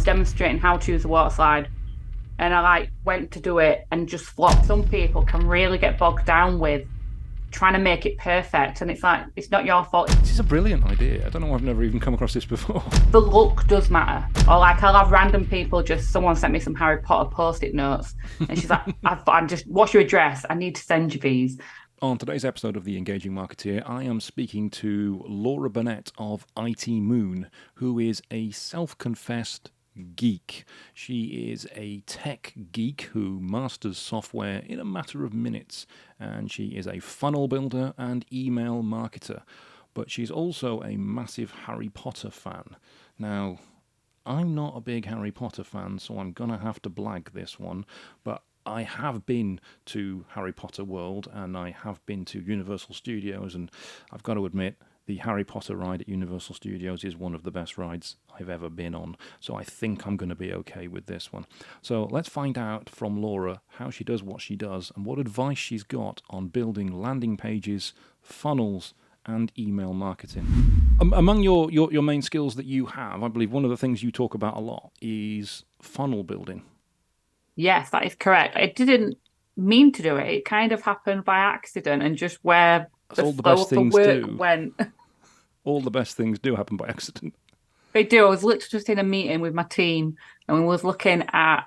was demonstrating how to use the water slide, and I went to do it and just flopped. Some people can really get bogged down with trying to make it perfect, and it's like, it's not your fault. This is a brilliant idea. I don't know why I've never even come across this before. The look does matter. Or like, I'll have random people, just someone sent me some Harry Potter post-it notes, and she's like, I'm just, what's your address? I need to send you these. On today's episode of The Engaging Marketeer, I am speaking to Laura Burnett of IT Moon, who is a self-confessed geek. She is a tech geek who masters software in a matter of minutes, and she is a funnel builder and email marketer. But she's also a massive Harry Potter fan. Now, I'm not a big Harry Potter fan, so I'm gonna have to blag this one, but I have been to Harry Potter World, and I have been to Universal Studios, and I've got to admit, the Harry Potter ride at Universal Studios is one of the best rides I've ever been on, so I think I'm going to be okay with this one. So let's find out from Laura how she does what she does and what advice she's got on building landing pages, funnels, and email marketing. Among your main skills that you have, I believe one of the things you talk about a lot is funnel building. Yes, that is correct. I didn't mean to do it. It kind of happened by accident, and just where all the best things do. Went. All the best things do happen by accident. They do. I was literally just in a meeting with my team, and we was looking at,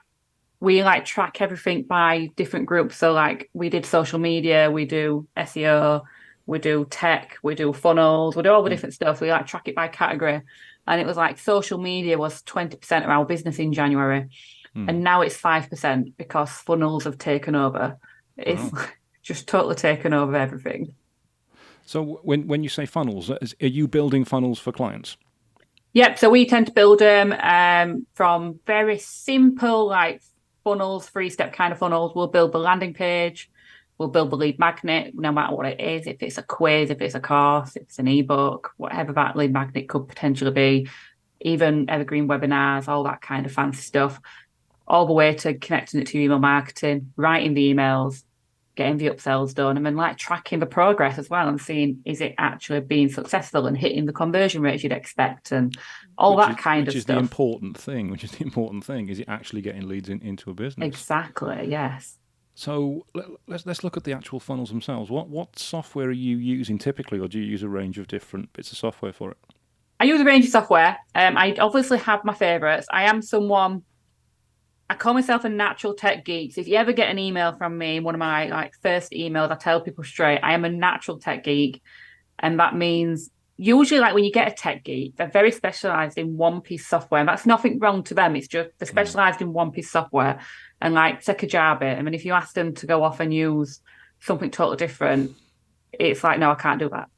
we track everything by different groups. So we did social media, we do SEO, we do tech, we do funnels, we do all the different stuff. We track it by category. And it was social media was 20% of our business in January. And now it's 5% because funnels have taken over. It's just totally taken over everything. So when you say funnels, are you building funnels for clients? Yep. So we tend to build them from very simple funnels, 3-step kind of funnels. We'll build the landing page. We'll build the lead magnet, no matter what it is. If it's a quiz, if it's a course, if it's an ebook, whatever that lead magnet could potentially be, even evergreen webinars, all that kind of fancy stuff, all the way to connecting it to email marketing, writing the emails, getting the upsells done, and then tracking the progress as well and seeing, is it actually being successful and hitting the conversion rates you'd expect and all that kind of stuff. Which is the important thing. Is it actually getting leads into a business? Exactly, yes. So let's look at the actual funnels themselves. What software are you using typically, or do you use a range of different bits of software for it? I use a range of software. I obviously have my favourites. I call myself a natural tech geek. So if you ever get an email from me, one of my first emails, I tell people straight, I am a natural tech geek. And that means usually when you get a tech geek, they're very specialized in one piece software. And that's nothing wrong to them. It's just they're specialized in one piece software. And take a Kajabi. I mean, if you ask them to go off and use something totally different, it's no, I can't do that.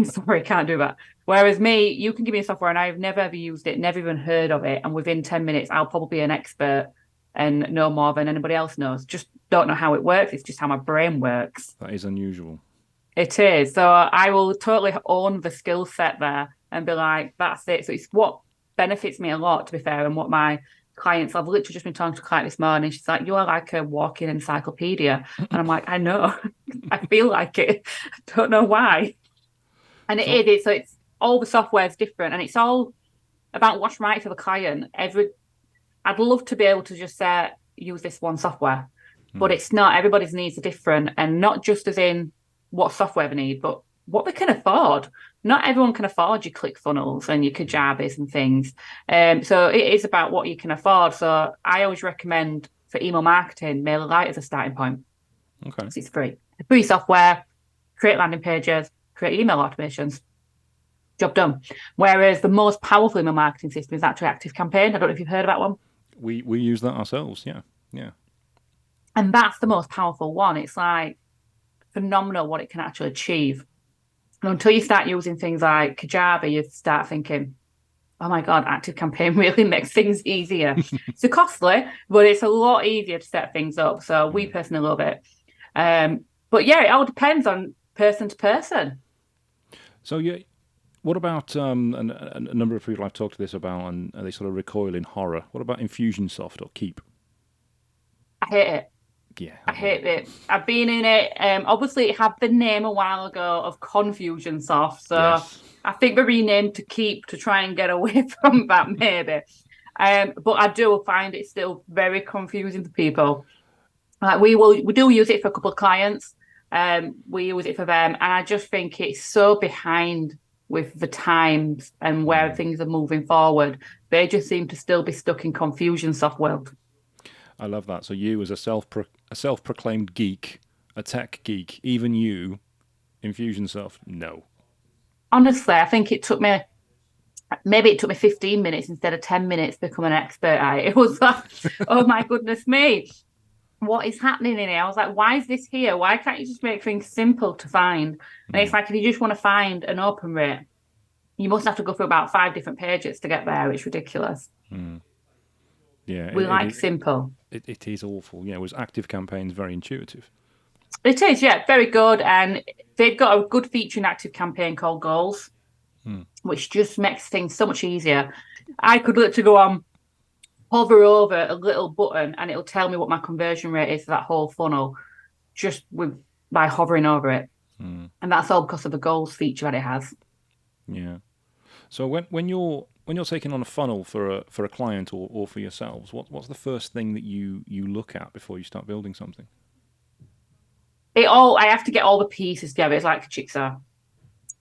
Sorry, can't do that. Whereas me, you can give me a software and I've never ever used it, never even heard of it. And within 10 minutes, I'll probably be an expert and know more than anybody else knows. Just don't know how it works. It's just how my brain works. That is unusual. It is. So I will totally own the skill set there and be like, that's it. So it's what benefits me a lot, to be fair, and what my clients, I've literally just been talking to a client this morning. She's like, you are like a walking encyclopedia. And I'm like, I know. I feel like it. I don't know why. And it is. So it's all the software is different, and it's all about what's right for the client. I'd love to be able to just say use this one software, but it's not. Everybody's needs are different, and not just as in what software they need, but what they can afford. Not everyone can afford your ClickFunnels and your Kajabis and things. So it is about what you can afford. So I always recommend for email marketing, MailerLite as a starting point. Okay, because it's free. It's free software. Create landing pages. Create email automations. Job done. Whereas the most powerful email marketing system is actually ActiveCampaign. I don't know if you've heard of that one. We use that ourselves, yeah. And that's the most powerful one. It's phenomenal what it can actually achieve. And until you start using things like Kajabi, you start thinking, oh my God, ActiveCampaign really makes things easier. It's costly, but it's a lot easier to set things up. So we personally love it. But yeah, it all depends on person to person. So what about a number of people I've talked to this about, and they sort of recoil in horror? What about Infusionsoft or Keep? I hate it. Yeah, I hate it. I've been in it. Obviously, it had the name a while ago of Confusionsoft, so yes. I think they renamed to Keep to try and get away from that, maybe. But I do find it still very confusing for people. Like we do use it for a couple of clients. We use it for them, and I just think it's so behind with the times and where Mm. things are moving forward. They just seem to still be stuck in confusion soft world. I love that. So you, as a self-proclaimed geek, a tech geek, even you, Infusionsoft, no. Honestly, I think it took me 15 minutes instead of 10 minutes to become an expert at it. It was like, oh my goodness me, what is happening in here? I was like, why is this here? Why can't you just make things simple to find? And it's Mm. like, if you just want to find an open rate, you must have to go through about 5 different pages to get there. It's ridiculous. Mm. Yeah, We like simple. it is awful. Yeah, it was Active Campaign's very intuitive. It is, yeah, very good. And they've got a good feature in Active Campaign called Goals, Mm. which just makes things so much easier. I could literally go on, hover over a little button, and it'll tell me what my conversion rate is for that whole funnel just with by hovering over it. Mm. And that's all because of the goals feature that it has. Yeah. So when you're taking on a funnel for a client or for yourselves, what's the first thing that you look at before you start building something? I have to get all the pieces together. It's like a jigsaw.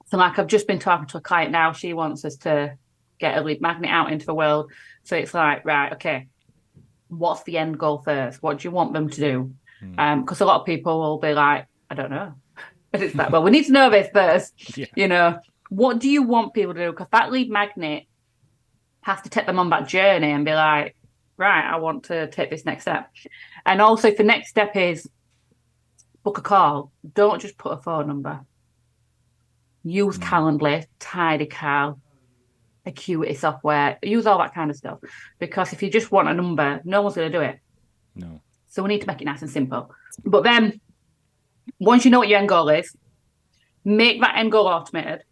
So like I've just been talking to a client now. She wants us to get a lead magnet out into the world. So it's like, right, okay, what's the end goal first? What do you want them to do? Mm. Because a lot of people will be like, I don't know. But it's like, well, we need to know this first. Yeah. You know, what do you want people to do? Because that lead magnet has to take them on that journey and be like, right, I want to take this next step. And also, if the next step is book a call, don't just put a phone number. Use Mm. Calendly, Tidycal, Acuity software, use all that kind of stuff. Because if you just want a number, no one's going to do it. No. So we need to make it nice and simple. But then, once you know what your end goal is, make that end goal automated.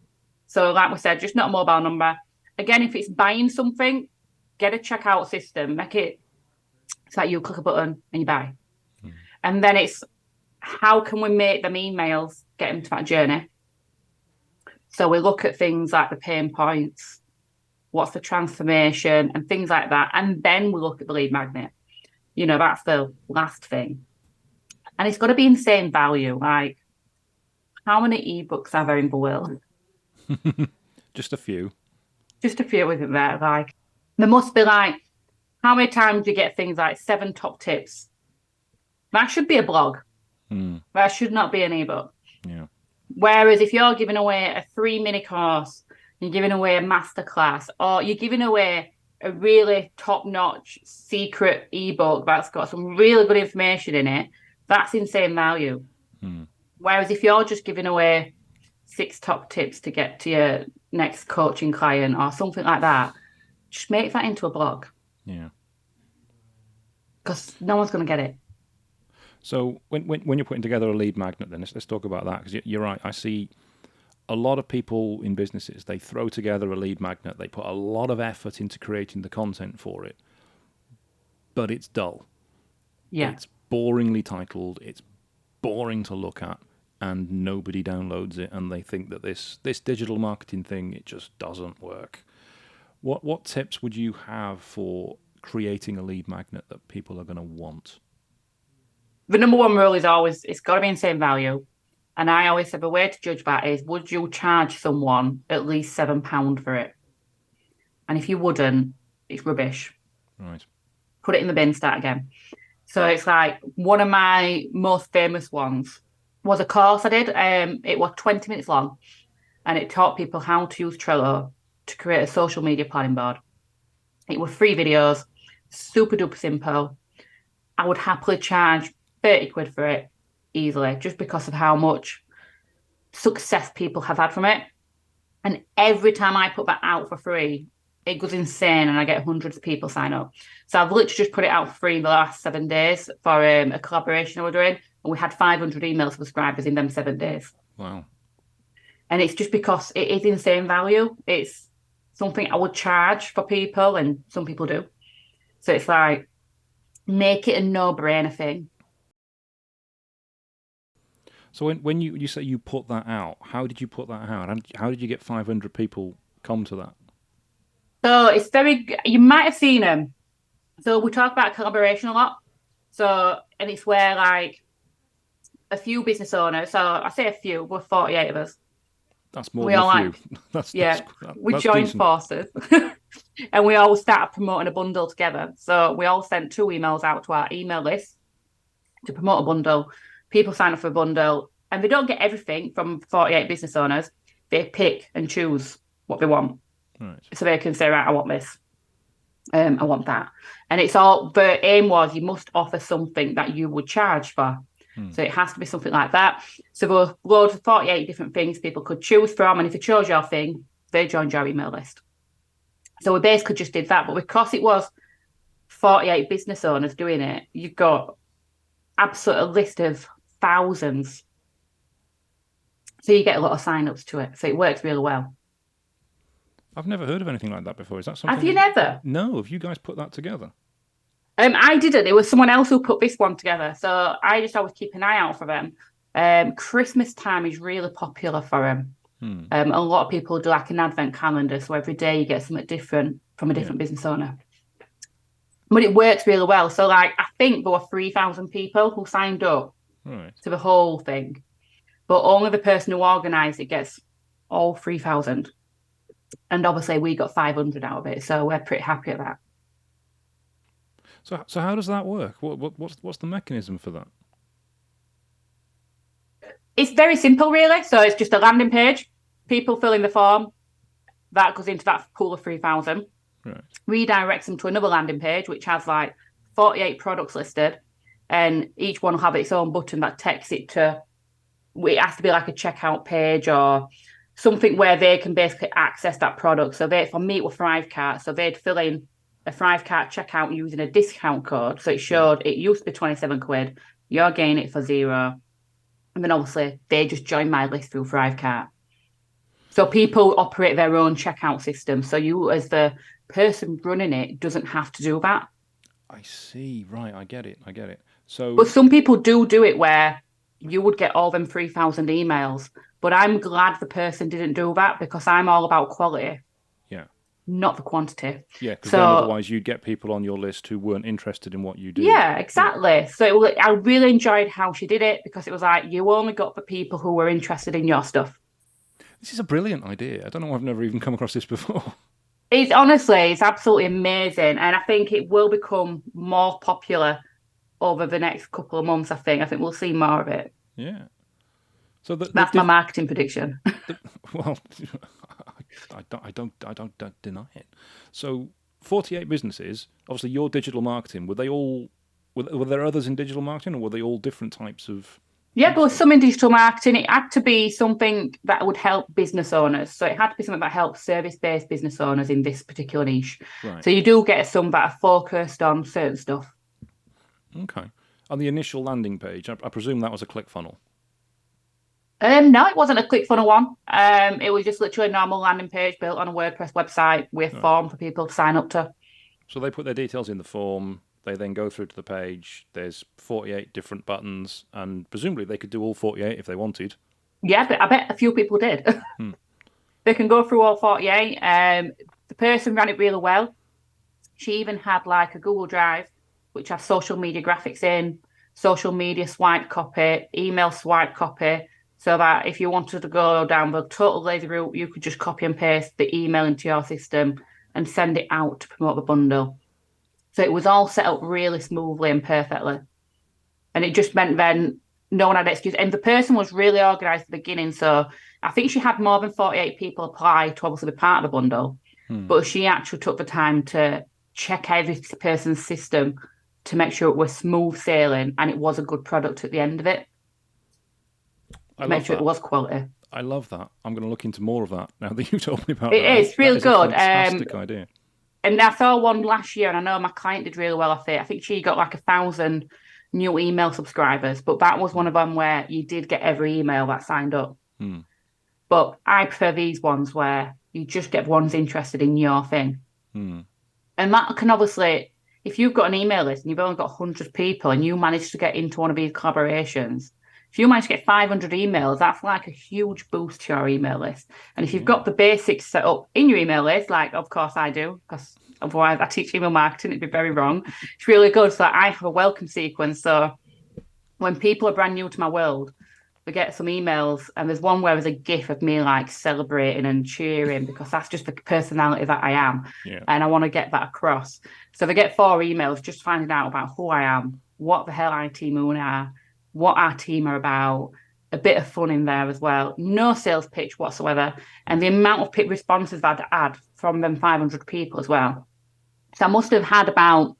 So, like we said, just not a mobile number. Again, if it's buying something, get a checkout system. Make it so that you click a button and you buy. Mm. And then it's how can we make them emails get them to that journey? So we look at things like the pain points, what's the transformation, and things like that. And then we look at the lead magnet. You know, that's the last thing. And it's got to be insane value. Like, how many ebooks are there in the world? Just a few. Just a few, isn't there? Like, there must be like, how many times do you get things like 7 top tips? That should be a blog. Mm. That should not be an ebook. Yeah. Whereas if you're giving away a 3 mini course, you're giving away a masterclass, or you're giving away a really top-notch secret ebook that's got some really good information in it, that's insane value. Mm. Whereas if you're just giving away 6 top tips to get to your next coaching client or something like that, just make that into a blog Yeah. because no one's going to get it. So when you're putting together a lead magnet, then let's talk about that, because you're right. I see a lot of people in businesses, they throw together a lead magnet, they put a lot of effort into creating the content for it, but it's dull. Yeah. It's boringly titled, it's boring to look at, and nobody downloads it, and they think that this digital marketing thing, it just doesn't work. What tips would you have for creating a lead magnet that people are going to want? The number one rule is always it's got to be insane value. And I always say the way to judge that is would you charge someone at least £7 for it? And if you wouldn't, it's rubbish. Right. Put it in the bin, start again. So it's like one of my most famous ones was a course I did. It was 20 minutes long and it taught people how to use Trello to create a social media planning board. It was 3 videos, super duper simple. I would happily charge 30 quid for it easily just because of how much success people have had from it. And every time I put that out for free, it goes insane and I get hundreds of people sign up. So I've literally just put it out for free in the last 7 days for a collaboration we're doing. And we had 500 email subscribers in them 7 days. Wow. And it's just because it is insane value. It's something I would charge for people and some people do. So it's like, make it a no-brainer thing. So when you say you put that out, how did you put that out? How did you get 500 people come to that? So it's you might have seen them. So we talk about collaboration a lot. So, and it's where like a few business owners, so I say a few, we're 48 of us. That's more than a few. We that's joined decent. forces and we all started promoting a bundle together. So we all sent 2 emails out to our email list to promote a bundle. People sign up for a bundle and they don't get everything from 48 business owners. They pick and choose what they want. Right. So they can say, right, I want this. I want that. And it's all, the aim was you must offer something that you would charge for. So it has to be something like that. So there were loads of 48 different things people could choose from. And if they chose your thing, they joined your email list. So we basically just did that. But because it was 48 business owners doing it, you've got absolute a list of thousands. So you get a lot of sign-ups to it. So it works really well. I've never heard of anything like that before. Is that something? Have you never? No. Have you guys put that together? I didn't. It was someone else who put this one together. So I just always keep an eye out for them. Christmas time is really popular for them. A lot of people do like an advent calendar. So every day you get something different from a different business owner. But it works really well. So like, I think there were 3,000 people who signed up to the whole thing. But only the person who organised it gets all 3,000. And obviously we got 500 out of it. So we're pretty happy at that. So how does that work? What's the mechanism for that? It's very simple, really. So it's just a landing page. People fill in the form. That goes into that pool of 3,000. Right. Redirects them to another landing page, which has like 48 products listed. And each one will have its own button that takes it to, it has to be like a checkout page or something where they can basically access that product. So for me, it was Thrivecart. So they'd fill in a Thrivecart checkout using a discount code. So it showed it used to be 27 quid. You're getting it for $0. And then obviously they just join my list through Thrivecart. So people operate their own checkout system. So you, as the person running it, doesn't have to do that. I see. Right. I get it. So, but some people do it where you would get all them 3,000 emails. But I'm glad the person didn't do that because I'm all about quality. Yeah. Not the quantity. Yeah, because then otherwise you'd get people on your list who weren't interested in what you do. Yeah, exactly. Yeah. So I really enjoyed how she did it because it was like you only got the people who were interested in your stuff. This is a brilliant idea. I don't know. I've never even come across this before. It's absolutely amazing. And I think it will become more popular over the next couple of months, I think we'll see more of it. Yeah. So that's my marketing prediction. Well, I don't deny it. So 48 businesses, obviously your digital marketing, were there others in digital marketing or were they all different types of? Yeah, there was some in digital marketing. It had to be something that would help business owners. So it had to be something that helps service-based business owners in this particular niche. Right. So you do get some that are focused on certain stuff. Okay. On the initial landing page, I presume that was a ClickFunnels. No, it wasn't a ClickFunnels one. It was just literally a normal landing page built on a WordPress website with a form for people to sign up to. So they put their details in the form. They then go through to the page. There's 48 different buttons, and presumably they could do all 48 if they wanted. Yeah, but I bet a few people did. They can go through all 48. The person ran it really well. She even had like a Google Drive, which has social media graphics in, social media swipe copy, email swipe copy, so that if you wanted to go down the total lazy route, you could just copy and paste the email into your system and send it out to promote the bundle. So it was all set up really smoothly and perfectly. And it just meant then no one had excuse. And the person was really organised at the beginning. So I think she had more than 48 people apply to obviously be part of the bundle. But she actually took the time to check every person's system to make sure it was smooth sailing and it was a good product at the end of it. Make sure it was quality. I love that. I'm going to look into more of that now that you've told me about it. It is really good. Fantastic idea. And I saw one last year, and I know my client did really well off it. I think she got like 1,000 new email subscribers, but that was one of them where you did get every email that signed up. But I prefer these ones where you just get ones interested in your thing. And that can obviously, if you've got an email list and you've only got 100 people and you manage to get into one of these collaborations, If you manage to get 500 emails, that's like a huge boost to your email list. And if you've got the basics set up in your email list, like of course I do, because otherwise I teach email marketing, it'd be very wrong. It's really good. So I have a welcome sequence. So when people are brand new to my world, they get some emails, and there's one where there's a gif of me like celebrating and cheering because that's just the personality that I am. Yeah. And I want to get that across. So they get 4 emails just finding out about who I am, what the hell IT Moon are, what our team are about, a bit of fun in there as well. No sales pitch whatsoever. And the amount of responses I'd had from them 500 people as well. So I must have had about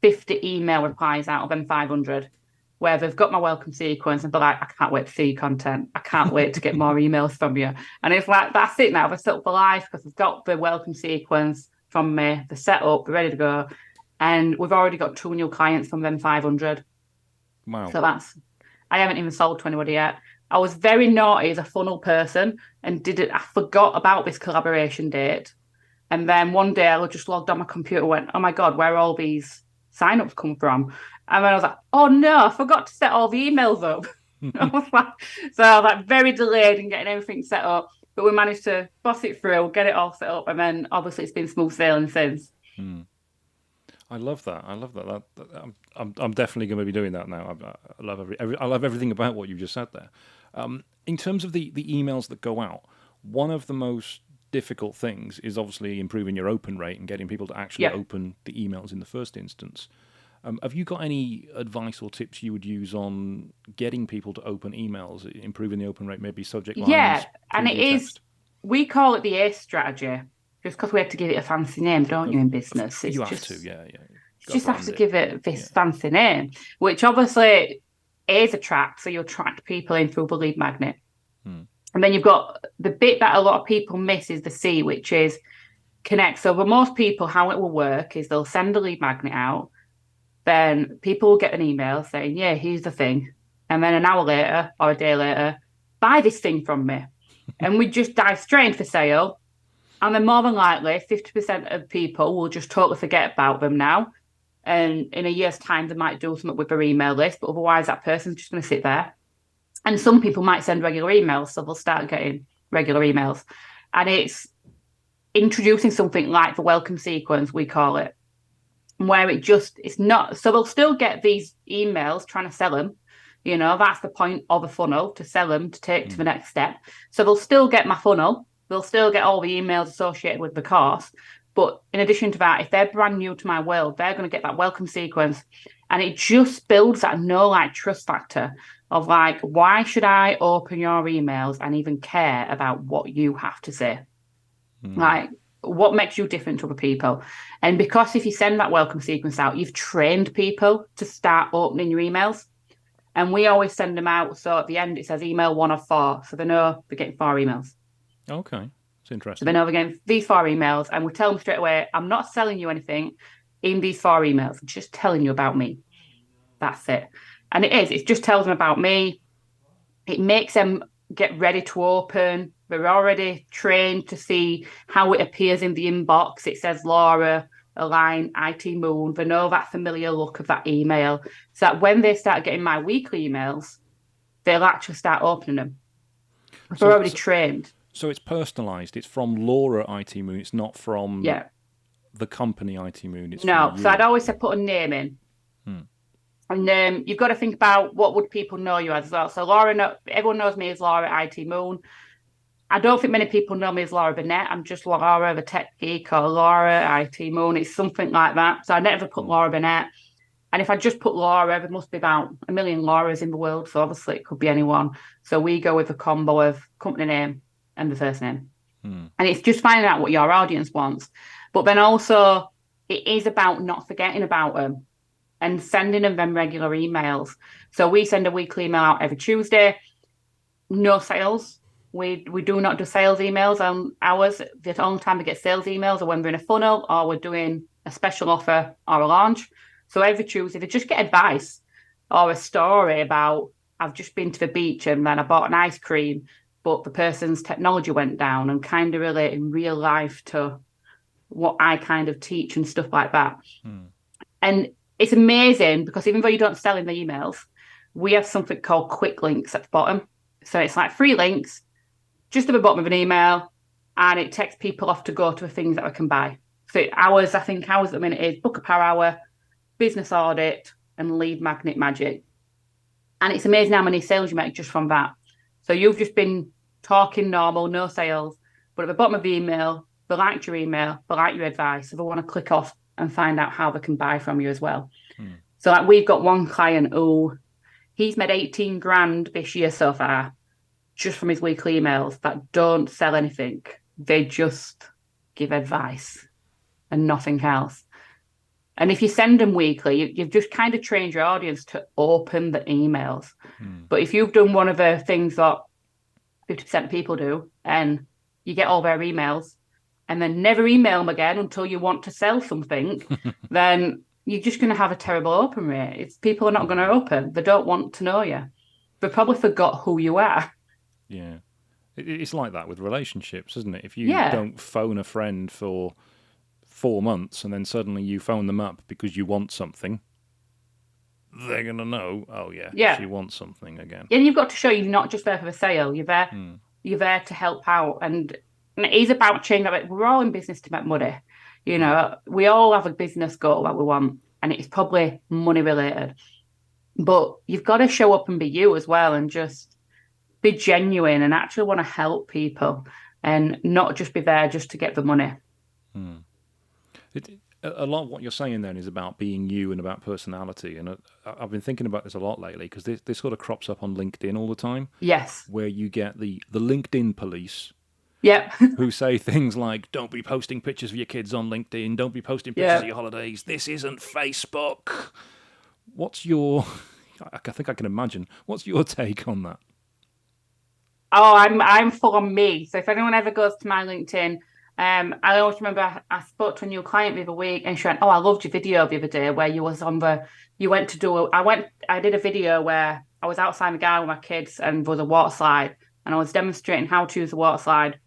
50 email replies out of them 500. Where they've got my welcome sequence and be like, I can't wait to see your content. I can't wait to get more emails from you. And it's like, that's it now. They're set up for life because they've got the welcome sequence from me. They're set up, they're ready to go. And we've already got 2 new clients from them 500. Wow. So I haven't even sold to anybody yet. I was very naughty as a funnel person and I forgot about this collaboration date. And then one day I just logged on my computer and went, oh my God, where are all these signups come from? And then I was like, oh no, I forgot to set all the emails up. I was like very delayed in getting everything set up. But we managed to boss it through, get it all set up, and then obviously it's been smooth sailing since. I love that. I'm definitely going to be doing that now. I love everything about what you just said there. In terms of the emails that go out, one of the most difficult things is obviously improving your open rate and getting people to actually open the emails in the first instance. Have you got any advice or tips you would use on getting people to open emails, improving the open rate, maybe subject lines? Yeah, and it is, we call it the ACE strategy, just because we have to give it a fancy name, don't you, in business? You have to, yeah. You just have to give it this fancy name, which obviously is attract, so you attract people in through the lead magnet. And then you've got the bit that a lot of people miss is the C, which is connect. So for most people, how it will work is they'll send a lead magnet out, then people will get an email saying, yeah, here's the thing. And then an hour later or a day later, buy this thing from me. And we just dive straight into sale. And then more than likely, 50% of people will just totally forget about them now. And in a year's time, they might do something with their email list, but otherwise that person's just going to sit there. And some people might send regular emails, so they'll start getting regular emails. And it's introducing something like the welcome sequence, we call it, where it's not, so they'll still get these emails trying to sell them. You know, that's the point of a funnel, to sell them, to take to the next step. So they'll still get my funnel. They'll still get all the emails associated with the course. But in addition to that, if they're brand new to my world, they're going to get that welcome sequence. And it just builds that trust factor of like, why should I open your emails and even care about what you have to say? Like, what makes you different to other people? And because if you send that welcome sequence out, you've trained people to start opening your emails. And we always send them out. So at the end, it says email 1 of 4. So they know they're getting 4 emails. Okay. It's interesting. So they know they're getting these 4 emails. And we tell them straight away, I'm not selling you anything in these 4 emails. I'm just telling you about me. That's it. And it just tells them about me. It makes them get ready to open. They're already trained to see how it appears in the inbox. It says Laura, Align, IT Moon. They know that familiar look of that email. So that when they start getting my weekly emails, they'll actually start opening them. They're already trained. So it's personalised. It's from Laura IT Moon. It's not from the company IT Moon. It's no. So I'd always say put a name in. And you've got to think about what would people know you as well. So Laura, everyone knows me as Laura IT Moon. I don't think many people know me as Laura Burnett. I'm just Laura, the tech geek, or Laura IT Moon. It's something like that. So I never put Laura Burnett. And if I just put Laura, there must be about 1 million Lauras in the world. So obviously it could be anyone. So we go with a combo of company name and the first name. And it's just finding out what your audience wants. But then also it is about not forgetting about them and sending them regular emails. So we send a weekly email out every Tuesday. No sales. We do not do sales emails on ours. The only time we get sales emails are when we're in a funnel or we're doing a special offer or a launch. So every Tuesday, they just get advice or a story about, I've just been to the beach and then I bought an ice cream, but the person's technology went down, and kind of relate in real life to what I kind of teach and stuff like that. And it's amazing because even though you don't sell in the emails, we have something called quick links at the bottom. So it's like 3 links just at the bottom of an email, and it takes people off to go to the things that I can buy. So I think ours at the minute is book a power hour, business audit, and lead magnet magic. And it's amazing how many sales you make just from that. So you've just been talking normal, no sales, but at the bottom of the email, they liked your email, they like your advice, so they want to click off and find out how they can buy from you as well. So like we've got one client who he's made 18 grand this year so far, just from his weekly emails that don't sell anything. They just give advice and nothing else. And if you send them weekly, you've just kind of trained your audience to open the emails. But if you've done one of the things that 50% of people do, and you get all their emails and then never email them again until you want to sell something, then you're just going to have a terrible open rate. People are not going to open. They don't want to know you. They probably forgot who you are. Yeah. It's like that with relationships, isn't it? If you don't phone a friend for 4 months and then suddenly you phone them up because you want something, they're going to know, oh yeah, she wants something again. And you've got to show you're not just there for the sale. You're there to help out. And it is about changing that. We're all in business to make money. You know, we all have a business goal that we want, and it's probably money related. But you've got to show up and be you as well, and just be genuine and actually want to help people and not just be there just to get the money. A lot of what you're saying then is about being you and about personality. And I've been thinking about this a lot lately because this sort of crops up on LinkedIn all the time. Yes. Where you get the LinkedIn police. Yep. Who say things like, don't be posting pictures of your kids on LinkedIn, don't be posting pictures of your holidays, this isn't Facebook. What's your, I think I can imagine, what's your take on that? Oh, I'm full on me. So if anyone ever goes to my LinkedIn, I always remember I spoke to a new client the other week and she went, oh, I loved your video the other day where you went to do, I did a video where I was outside the garden with my kids and there was a water slide and I was demonstrating how to use the water slide.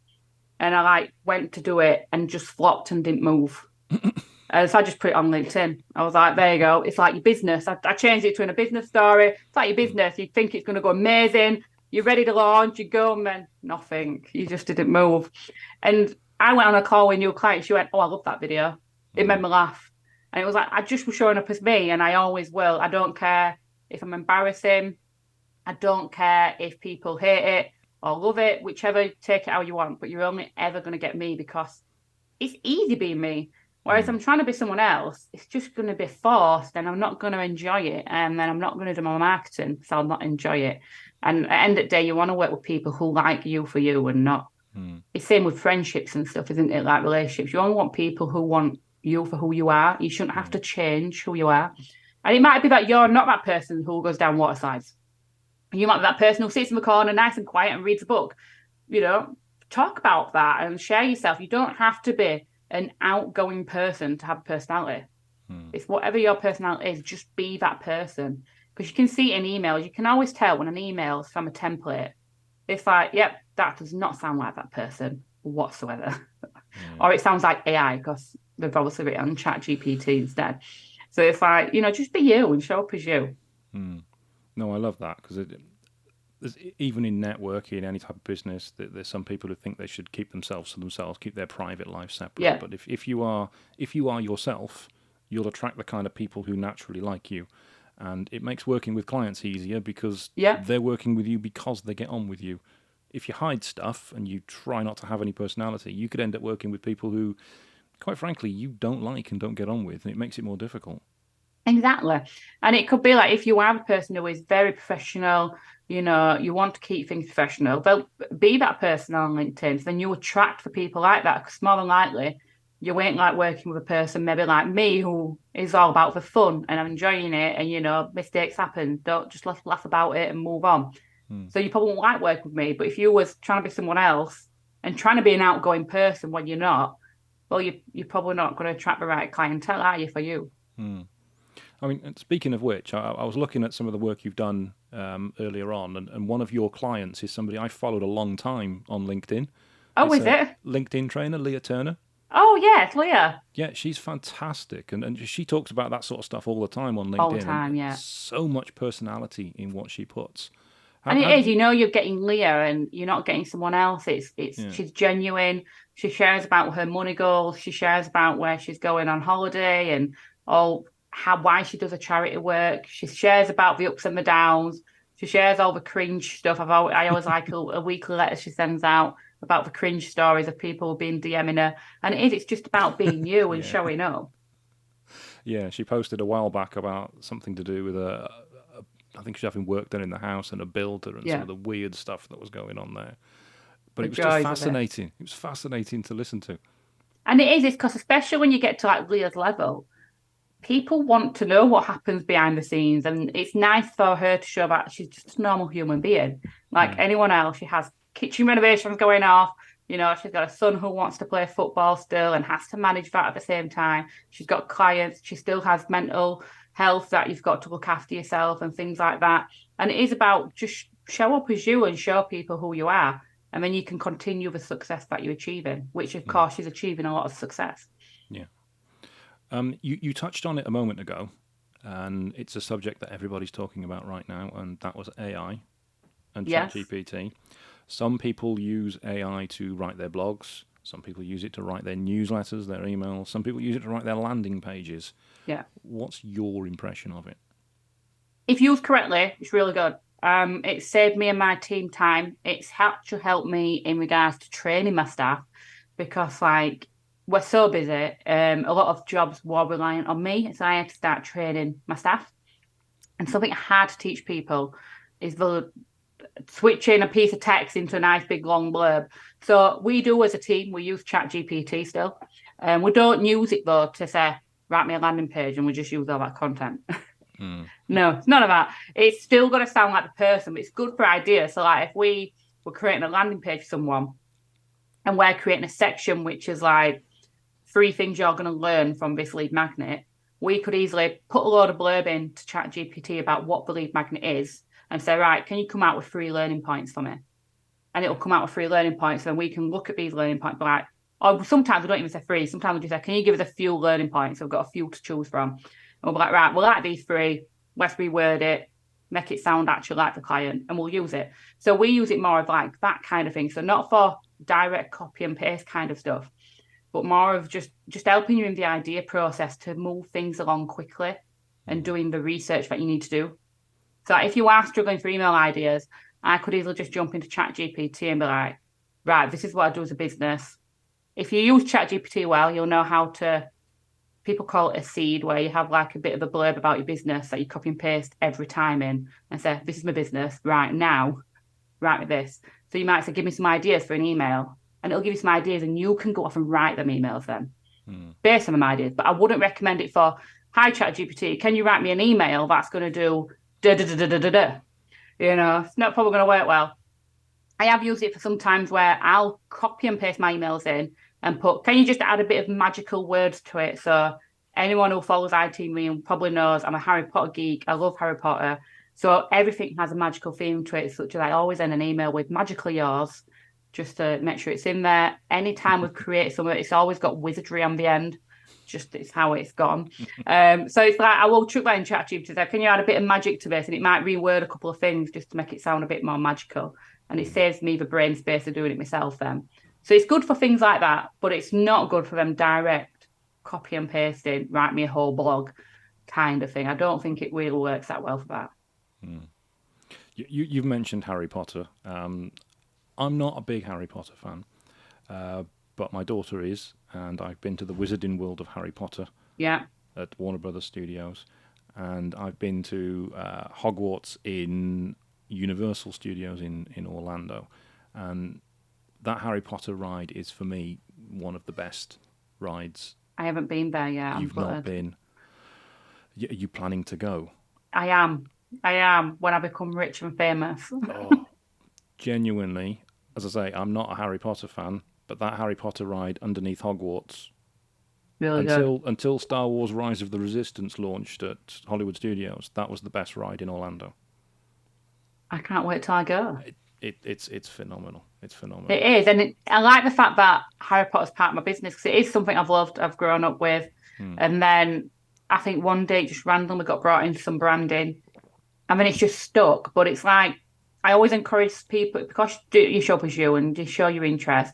And I went to do it and just flopped and didn't move. So I just put it on LinkedIn. I was like, there you go. It's like your business. I changed it to a business story. It's like your business. You think it's going to go amazing. You're ready to launch. You go and then nothing. You just didn't move. And I went on a call with a new client. She went, oh, I love that video. It made me laugh. And it was like, I just was showing up as me and I always will. I don't care if I'm embarrassing. I don't care if people hate it or love it, whichever, take it how you want, but you're only ever going to get me because it's easy being me. Whereas I'm trying to be someone else, it's just going to be forced and I'm not going to enjoy it. And then I'm not going to do my marketing, so I'll not enjoy it. And at the end of the day, you want to work with people who like you for you and not. It's same with friendships and stuff, isn't it? Like relationships. You only want people who want you for who you are. You shouldn't have to change who you are. And it might be that you're not that person who goes down water slides. You might be that person who sits in the corner nice and quiet and reads a book. You know, talk about that and share yourself. You don't have to be an outgoing person to have a personality. It's whatever your personality is, just be that person. Because you can see in emails, you can always tell when an email is from a template. It's like, yep, that does not sound like that person whatsoever. Or it sounds like AI because they've obviously written on ChatGPT instead. So it's like, you know, just be you and show up as you. No, I love that because even in networking, any type of business, there's some people who think they should keep themselves to themselves, keep their private life separate. Yeah. But if you are yourself, you'll attract the kind of people who naturally like you, and it makes working with clients easier because they're working with you because they get on with you. If you hide stuff and you try not to have any personality, you could end up working with people who, quite frankly, you don't like and don't get on with, and it makes it more difficult. Exactly. And it could be like if you are a person who is very professional, you know, you want to keep things professional, well, be that person on LinkedIn. So then you attract the people like that because more than likely you ain't like working with a person maybe like me who is all about the fun and I'm enjoying it and, you know, mistakes happen. Don't just laugh about it and move on. So you probably won't like working with me. But if you was trying to be someone else and trying to be an outgoing person when you're not, well, you're probably not going to attract the right clientele, are you, for you? I mean, speaking of which, I was looking at some of the work you've done earlier on, and one of your clients is somebody I followed a long time on LinkedIn. Oh, is it? LinkedIn trainer, Leah Turner. Oh yeah, it's Leah. Yeah, she's fantastic, and she talks about that sort of stuff all the time on All the LinkedIn, time, and yeah. so much personality in what she puts. And it How did is, you? you're getting Leah and you're not getting someone else. It's Yeah, she's genuine. She shares about her money goals. She shares about where she's going on holiday and all how why she does her charity work. She shares about the ups and the downs. She shares all the cringe stuff. I always like a weekly letter she sends out about the cringe stories of people being DMing her. And it's just about being you and yeah, showing up. yeah. She posted a while back about something to do with I think she's having work done in the house and a builder and some Yeah, of the weird stuff that was going on there. But the it was just joys of it. fascinating. It was fascinating to listen to. And it's because especially when you get to like Leah's level, people want to know what happens behind the scenes, and it's nice for her to show that she's just a normal human being like Mm. anyone else. She has kitchen renovations going off. She's got a son who wants to play football still and has to manage that at the same time. She's got clients. She still has mental health that you've got to look after yourself and things like that. And it is about just show up as you and show people who you are, and then you can continue the success that you're achieving, which of Mm. course she's achieving a lot of success. Yeah. You touched on it a moment ago, and it's a subject that everybody's talking about right now, and that was AI and Yes. ChatGPT. Some people use AI to write their blogs. Some people use it to write their newsletters, their emails. Some people use it to write their landing pages. Yeah. What's your impression of it? If used correctly, it's really good. It saved me and my team time. It's actually helped me in regards to training my staff because, like, we're so busy. A lot of jobs were reliant on me, so I had to start training my staff. And something hard to teach people is the switching a piece of text into a nice big long blurb. So we do as a team. We use ChatGPT still, and we don't use it though to say write me a landing page, and we just use all that content. Mm. No, it's none of that. It's still going to sound like the person, but it's good for ideas. So, like, if we were creating a landing page for someone and we're creating a section which is like 3 things you're going to learn from this lead magnet, we could easily put a load of blurb in to chat GPT about what the lead magnet is and say, right, can you come out with 3 learning points for me? And it'll come out with 3 learning points. And we can look at these learning points, like, or sometimes we don't even say 3. Sometimes we just say, can you give us a few learning points? So we've got a few to choose from. And we'll be like, right, we like these 3. Let's reword it, make it sound actually like the client, and we'll use it. So we use it more of like that kind of thing. So not for direct copy and paste kind of stuff, but more of just helping you in the idea process to move things along quickly and Mm. doing the research that you need to do. So if you are struggling for email ideas, I could easily just jump into ChatGPT and be like, right, this is what I do as a business. If you use ChatGPT well, you'll know how to, people call it a seed, where you have like a bit of a blurb about your business that you copy and paste every time in and say, this is my business right now, write me this. So you might say, give me some ideas for an email, and it'll give you some ideas and you can go off and write them emails then Mm. based on them ideas. But I wouldn't recommend it for, hi, ChatGPT, can you write me an email that's going to do da da da da da da da? It's not probably going to work well. I have used it for some times where I'll copy and paste my emails in and put, can you just add a bit of magical words to it? So anyone who follows IT probably knows I'm a Harry Potter geek. I love Harry Potter. So everything has a magical theme to it, such as I always end an email with magically yours, just to make sure it's in there. Anytime we've created something, it's always got wizardry on the end. Just it's how it's gone. So it's like I will chuck that in ChatGPT. Say, can you add a bit of magic to this? And it might reword a couple of things just to make it sound a bit more magical. And it Mm. saves me the brain space of doing it myself then. So it's good for things like that, but it's not good for them direct copy and pasting, write me a whole blog kind of thing. I don't think it really works that well for that. Mm. You've mentioned Harry Potter. I'm not a big Harry Potter fan, uh, but my daughter is, and I've been to the Wizarding World of Harry Potter Yeah. at Warner Brothers Studios, and I've been to Hogwarts in Universal Studios in Orlando, and that Harry Potter ride is for me one of the best rides. I haven't been there yet. I'm You've not gutted. been? Are you planning to go? I am. I am when I become rich and famous. Oh, genuinely, as I say, I'm not a Harry Potter fan, but that Harry Potter ride underneath Hogwarts Really good. until Star Wars: Rise of the Resistance launched at Hollywood Studios, that was the best ride in Orlando. I can't wait till I go. It's phenomenal. It's phenomenal. It is. And I like the fact that Harry Potter's part of my business because it is something I've loved, I've grown up with. And then I think one day it just randomly got brought into some branding and then it's just stuck. But it's like, I always encourage people, because you show up as you and you show your interest,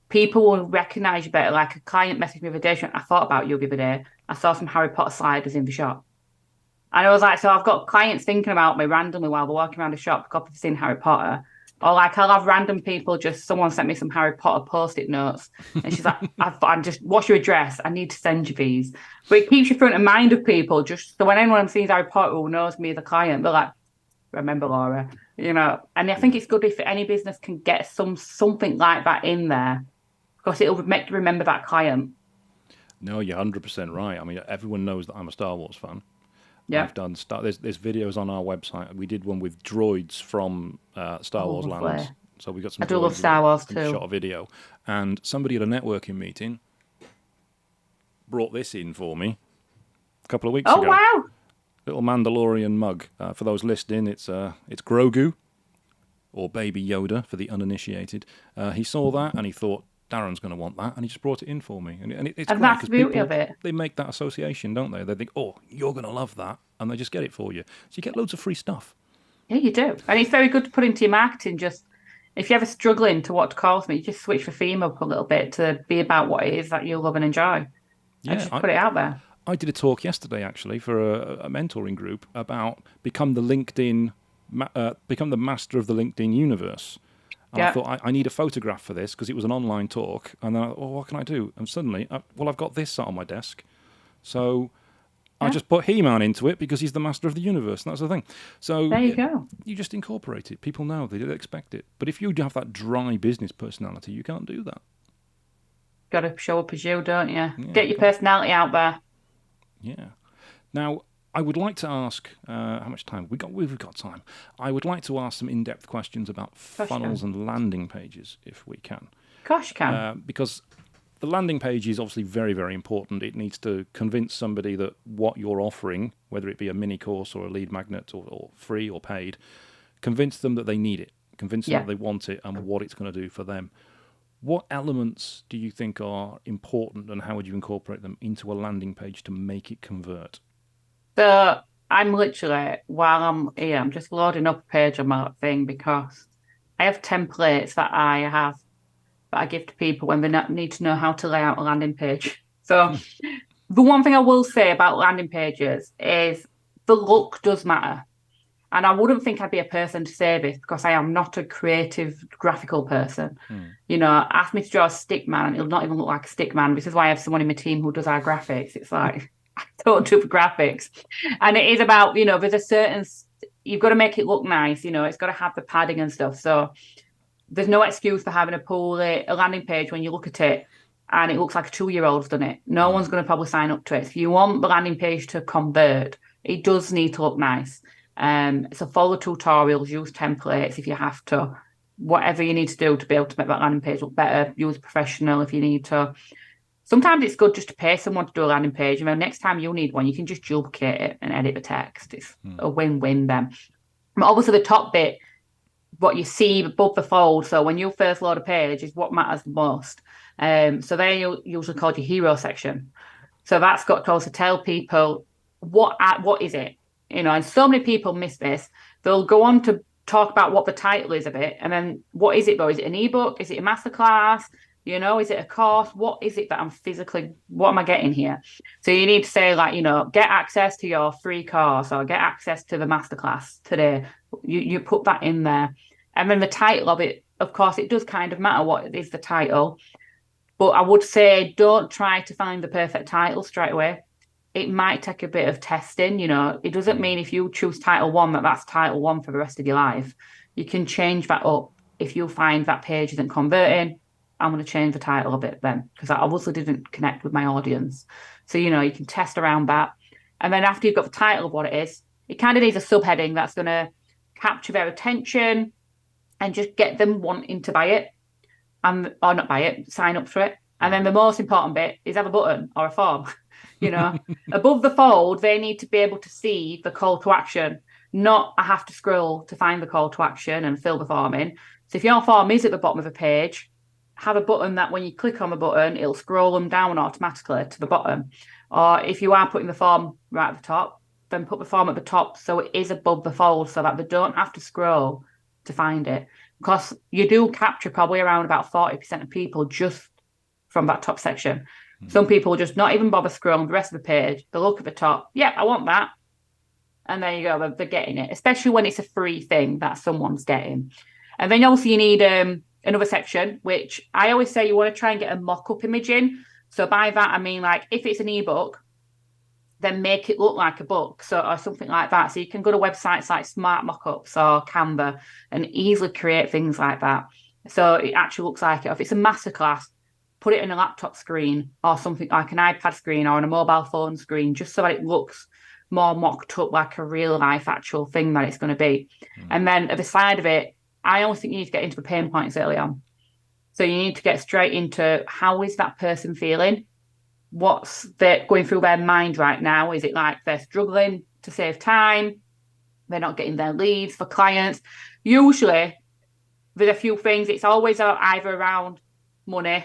people will recognise you better. Like a client messaged me the other day, I thought about you the other day. I saw some Harry Potter sliders in the shop. And I was like, so I've got clients thinking about me randomly while they're walking around the shop because they've seen Harry Potter. Or like I'll have random people, just someone sent me some Harry Potter post-it notes. And she's like, I'm just, what's your address? I need to send you these. But it keeps you front of mind of people, just so when anyone sees Harry Potter who knows me as a client, they're like, remember Laura, And I think it's good if any business can get something like that in there because it'll make you remember that client. No, you're 100% right. I mean, everyone knows that I'm a Star Wars fan. Yeah. I've done there's videos on our website. We did one with droids from Star Wars lands. So we got some. I do love Star Wars too. Shot a video, and somebody at a networking meeting brought this in for me a couple of weeks ago. Oh wow! Little Mandalorian mug. For those listening, it's Grogu, or Baby Yoda for the uninitiated. He saw that and he thought, Darren's going to want that, and he just brought it in for me. And it's great that's the beauty people, of it. They make that association, don't they? They think, oh, you're going to love that, and they just get it for you. So you get loads of free stuff. Yeah, you do. And it's very good to put into your marketing. Just if you're ever struggling to what to call something, you just switch the theme up a little bit to be about what it is that you love and enjoy. Yeah, and just put it out there. I did a talk yesterday, actually, for a mentoring group about become the master of the LinkedIn universe. And I thought, I need a photograph for this because it was an online talk. And then, what can I do? And suddenly, I've got this sat on my desk. So I just put He-Man into it because he's the master of the universe. And that's the thing. So there you go. You just incorporate it. People know. They don't expect it. But if you have that dry business personality, you can't do that. Got to show up as you, don't you? Yeah, get your personality out there. Yeah. Now, I would like to ask, how much time we've got time. I would like to ask some in-depth questions about funnels and landing pages, if we can. Of course you can. Because the landing page is obviously very, very important. It needs to convince somebody that what you're offering, whether it be a mini course or a lead magnet or free or paid, convince them that they need it, convince them that they want it and what it's going to do for them. What elements do you think are important, and how would you incorporate them into a landing page to make it convert? So I'm literally, while I'm here, I'm just loading up a page on my thing because I have templates that I give to people when they need to know how to lay out a landing page. So the one thing I will say about landing pages is the look does matter. And I wouldn't think I'd be a person to say this because I am not a creative graphical person. Ask me to draw a stick man and it'll not even look like a stick man. This is why I have someone in my team who does our graphics. It's like, I don't do the graphics. And it is about, there's a certain, you've got to make it look nice. It's got to have the padding and stuff. So there's no excuse for having a landing page when you look at it and it looks like a 2-year-old's done it. No one's going to probably sign up to it. If you want the landing page to convert, it does need to look nice. So follow tutorials, use templates if you have to, whatever you need to do to be able to make that landing page look better. Use a professional if you need to. Sometimes it's good just to pay someone to do a landing page, and then next time you need one, you can just duplicate it and edit the text. It's a win-win then. But obviously the top bit, what you see above the fold, so when you first load a page is what matters the most. So they usually called your hero section. So that's got to also tell people what is it? And so many people miss this. They'll go on to talk about what the title is of it, and then what is it though? Is it an ebook? Is it a masterclass? Is it a course? What is it that what am I getting here? So you need to say get access to your free course or get access to the masterclass today. You put that in there. And then the title of it, of course, it does kind of matter what is the title. But I would say don't try to find the perfect title straight away. It might take a bit of testing, It doesn't mean if you choose title 1 that's title 1 for the rest of your life. You can change that up. If you find that page isn't converting, I'm going to change the title a bit then, because I obviously didn't connect with my audience. So, you can test around that. And then after you've got the title of what it is, it kind of needs a subheading that's going to capture their attention and just get them wanting to buy it, or not buy it, sign up for it. And then the most important bit is have a button or a form. Above the fold, they need to be able to see the call to action. not I have to scroll to find the call to action and fill the form in. So if your form is at the bottom of a page, have a button that when you click on the button, it'll scroll them down automatically to the bottom. Or if you are putting the form right at the top, then put the form at the top so it is above the fold so that they don't have to scroll to find it. Because you do capture probably around about 40% of people just from that top section. Some people just not even bother scrolling the rest of the page. They look at the top. Yeah, I want that. And there you go. They're getting it, especially when it's a free thing that someone's getting. And then also you need another section, which I always say you want to try and get a mock-up image in. So by that, I mean, like, if it's an ebook, then make it look like a book, or something like that. So you can go to websites like Smart Mockups or Canva and easily create things like that. So it actually looks like it. If it's a masterclass, put it in a laptop screen or something like an iPad screen or on a mobile phone screen, just so that it looks more mocked up like a real life actual thing that it's going to be. And then at the side of it, I always think you need to get into the pain points early on. So you need to get straight into how is that person feeling? What's going through their mind right now? Is it like they're struggling to save time? They're not getting their leads for clients. Usually, there's a few things. It's always either around money,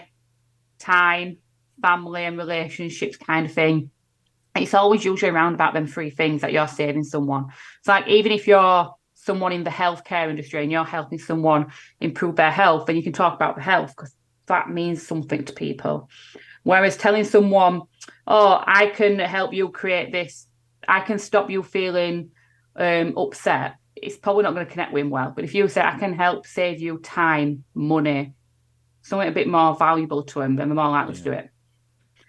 time, family and relationships kind of thing. It's always usually around about them three things that you're saving someone. So like even if you're someone in the healthcare industry and you're helping someone improve their health, then you can talk about the health because that means something to people. Whereas telling someone, oh, I can help you create this, I can stop you feeling upset, it's probably not going to connect with him well. But if you say, I can help save you time, money, something a bit more valuable to him, then they're more likely to do it.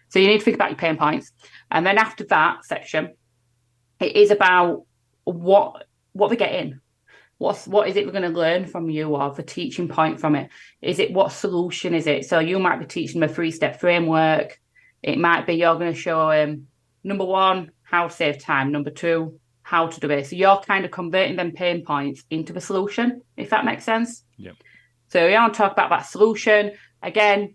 So you need to think about your pain points. And then after that section, it is about what they're getting. What is it we're going to learn from you, or the teaching point from it? Is it what solution is it? So you might be teaching them a 3-step framework. It might be you're going to show them, number 1, how to save time. Number 2, how to do it. So you're kind of converting them pain points into the solution, if that makes sense. Yep. So we want to talk about that solution. Again,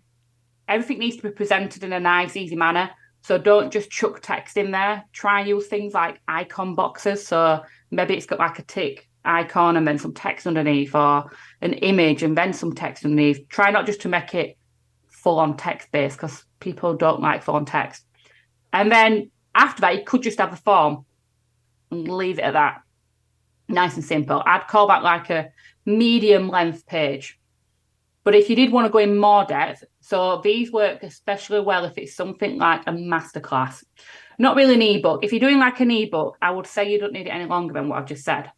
everything needs to be presented in a nice, easy manner. So don't just chuck text in there. Try and use things like icon boxes. So maybe it's got like a tick icon and then some text underneath, or an image and then some text underneath. Try not just to make it full-on text-based because people don't like full-on text. And then after that, you could just have the form and leave it at that. Nice and simple. I'd call that like a medium-length page. But if you did want to go in more depth, so these work especially well if it's something like a masterclass. Not really an ebook. If you're doing like an ebook, I would say you don't need it any longer than what I've just said.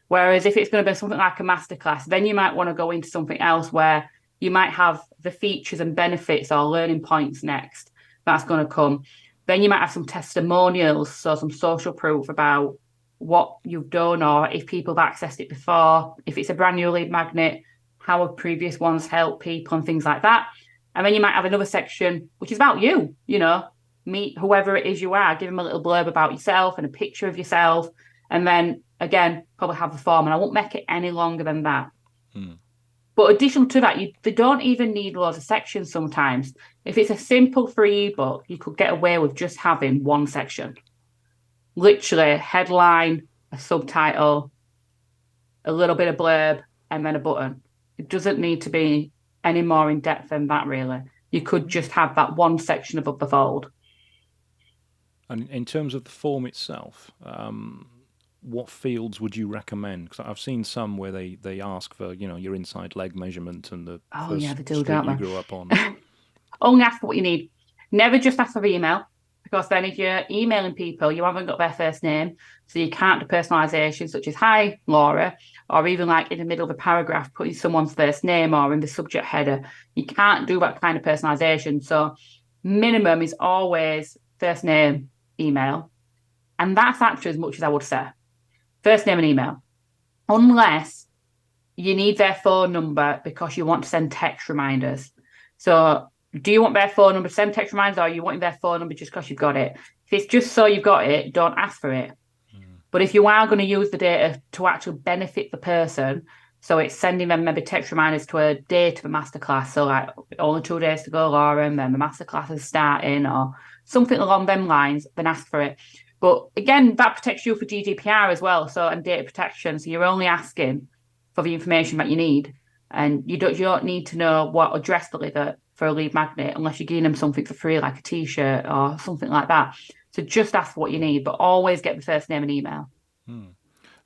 Whereas if it's going to be something like a masterclass, then you might want to go into something else where you might have the features and benefits or learning points next. That's going to come. Then you might have some testimonials, so some social proof about what you've done or if people have accessed it before. If it's a brand new lead magnet, how have previous ones helped people and things like that. And then you might have another section, which is about you, meet whoever it is you are, give them a little blurb about yourself and a picture of yourself. And then, again, probably have the form. And I won't make it any longer than that. But additional to that, they don't even need loads of sections sometimes. If it's a simple free ebook, you could get away with just having one section. Literally a headline, a subtitle, a little bit of blurb, and then a button. It doesn't need to be any more in depth than that, really. You could just have that one section above the fold. And in terms of the form itself, what fields would you recommend? Because I've seen some where they ask for, your inside leg measurement and the they do, street don't you they? grew up on. Only ask for what you need. Never just ask for the email, because then if you're emailing people, you haven't got their first name, so you can't do personalisation such as "Hi, Laura," or even like in the middle of a paragraph putting someone's first name or in the subject header. You can't do that kind of personalisation. So minimum is always first name, email, and that's actually as much as I would say. First name and email, unless you need their phone number because you want to send text reminders. So do you want their phone number to send text reminders, or you want their phone number just because you've got it? If it's just so you've got it, don't ask for it. But if you are going to use the data to actually benefit the person, so it's sending them maybe text reminders to a date of a masterclass, so like only 2 days to go, Laura, and then the masterclass is starting, or something along them lines, then ask for it. But again, that protects you for GDPR as well, so and data protection. So you're only asking for the information that you need, and you don't need to know what address to live at for a lead magnet unless you're giving them something for free, like a T-shirt or something like that. So just ask for what you need, but always get the first name and email.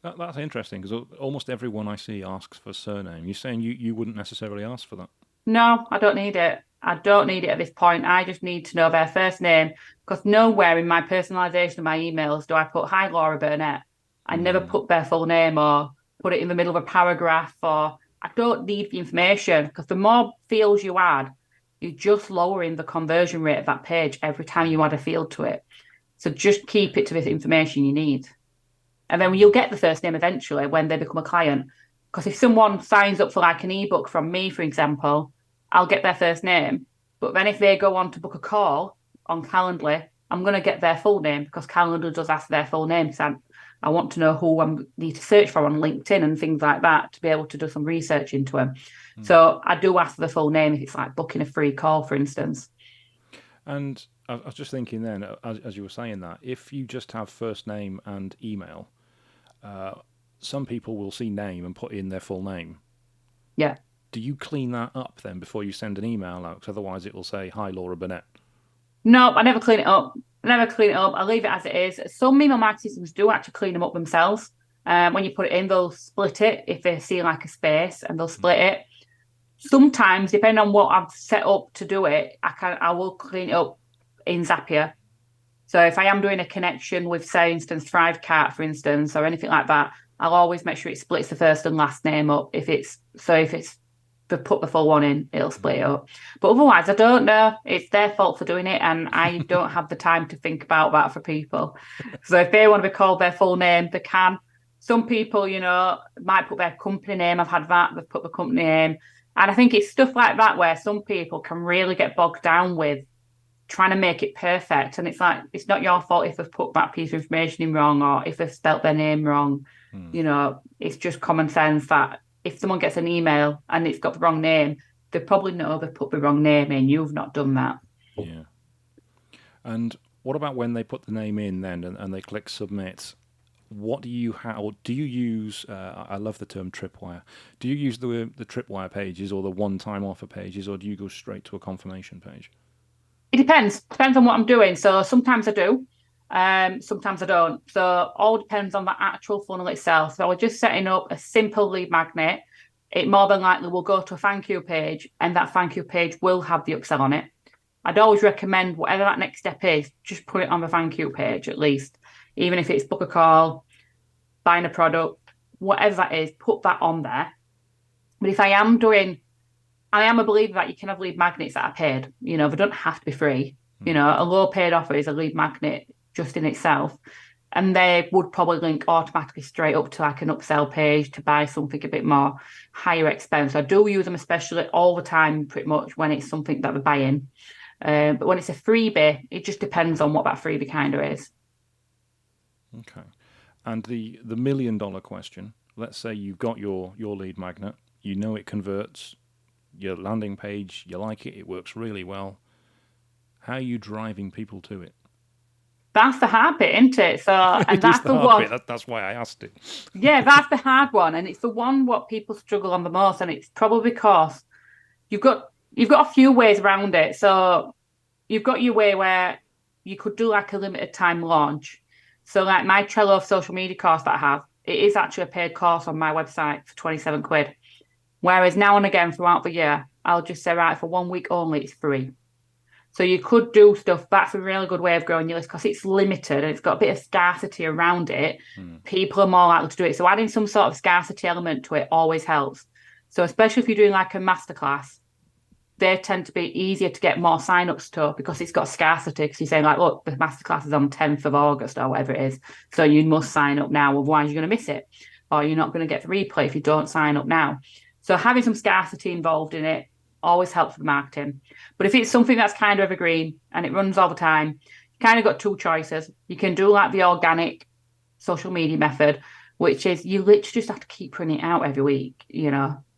That's interesting because almost everyone I see asks for surname. You're saying you wouldn't necessarily ask for that? No, I don't need it. I don't need it at this point. I just need to know their first name because nowhere in my personalisation of my emails do I put, "Hi, Laura Burnett." I never put their full name or put it in the middle of a paragraph, or I don't need the information because the more fields you add, you're just lowering the conversion rate of that page every time you add a field to it. So just keep it to the information you need. And then you'll get the first name eventually when they become a client. Because if someone signs up for like an ebook from me, for example, I'll get their first name. But then if they go on to book a call on Calendly, I'm going to get their full name because Calendly does ask their full name. So I want to know who I need to search for on LinkedIn and things like that to be able to do some research into them. So I do ask for the full name if it's like booking a free call, for instance. And I was just thinking then, as you were saying that, if you just have first name and email, some people will see name and put in their full name. Yeah. Do you clean that up then before you send an email out? Because otherwise it will say, "Hi, Laura Burnett." No, I never clean it up. I leave it as it is. Some email marketing systems do actually clean them up themselves. When you put it in, they'll split it if they see like a space, and they'll split it. Sometimes, depending on what I've set up to do it, I will clean it up in Zapier. So if I am doing a connection with, say, instance, Thrivecart, for instance, or anything like that, I'll always make sure it splits the first and last name up. If it's to put the full one in, it'll split it up. But otherwise, I don't know. It's their fault for doing it, and I don't have the time to think about that for people. So if they want to be called their full name, they can. Some people, might put their company name. I've had that. They've put the company name. And I think it's stuff like that where some people can really get bogged down with trying to make it perfect. And it's like, it's not your fault if they've put that piece of information in wrong or if they've spelt their name wrong. It's just common sense that if someone gets an email and it's got the wrong name, they probably know they've put the wrong name in. You've not done that. Yeah. And what about when they put the name in then and they click submit? What do you use? I love the term tripwire. Do you use the tripwire pages or the one-time offer pages, or do you go straight to a confirmation page? It depends. Depends on what I'm doing. So sometimes I do, sometimes I don't. So all depends on the actual funnel itself. So we're just setting up a simple lead magnet. It more than likely will go to a thank you page, and that thank you page will have the upsell on it. I'd always recommend whatever that next step is, just put it on the thank you page at least. Even if it's book a call, buying a product, whatever that is, put that on there. But if I am a believer that you can have lead magnets that are paid. They don't have to be free. A low paid offer is a lead magnet just in itself. And they would probably link automatically straight up to like an upsell page to buy something a bit more higher expense. I do use them especially all the time, pretty much when it's something that they're buying. But when it's a freebie, it just depends on what that freebie kind of is. Okay. And the $1 million question, let's say you've got your lead magnet, it converts, your landing page, you like it, it works really well. How are you driving people to it? That's the hard bit, isn't it? So, and that's the hard one. bit. That's why I asked it. Yeah, that's the hard one, and it's the one what people struggle on the most, and it's probably because you've got a few ways around it. So you've got your way where you could do like a limited time launch. So like my Trello social media course that I have, it is actually a paid course on my website for 27 quid. Whereas now and again throughout the year, I'll just say, right, for 1 week only, it's free. So you could do stuff. That's a really good way of growing your list because it's limited and it's got a bit of scarcity around it. People are more likely to do it. So adding some sort of scarcity element to it always helps. So especially if you're doing like a masterclass, they tend to be easier to get more signups to because it's got scarcity. Because you're saying like, look, the masterclass is on 10th of August or whatever it is. So you must sign up now, otherwise you're going to miss it. Or you're not going to get the replay if you don't sign up now. So having some scarcity involved in it always helps with marketing. But if it's something that's kind of evergreen and it runs all the time, you kind of got two choices. You can do like the organic social media method, which is you literally just have to keep putting it out every week,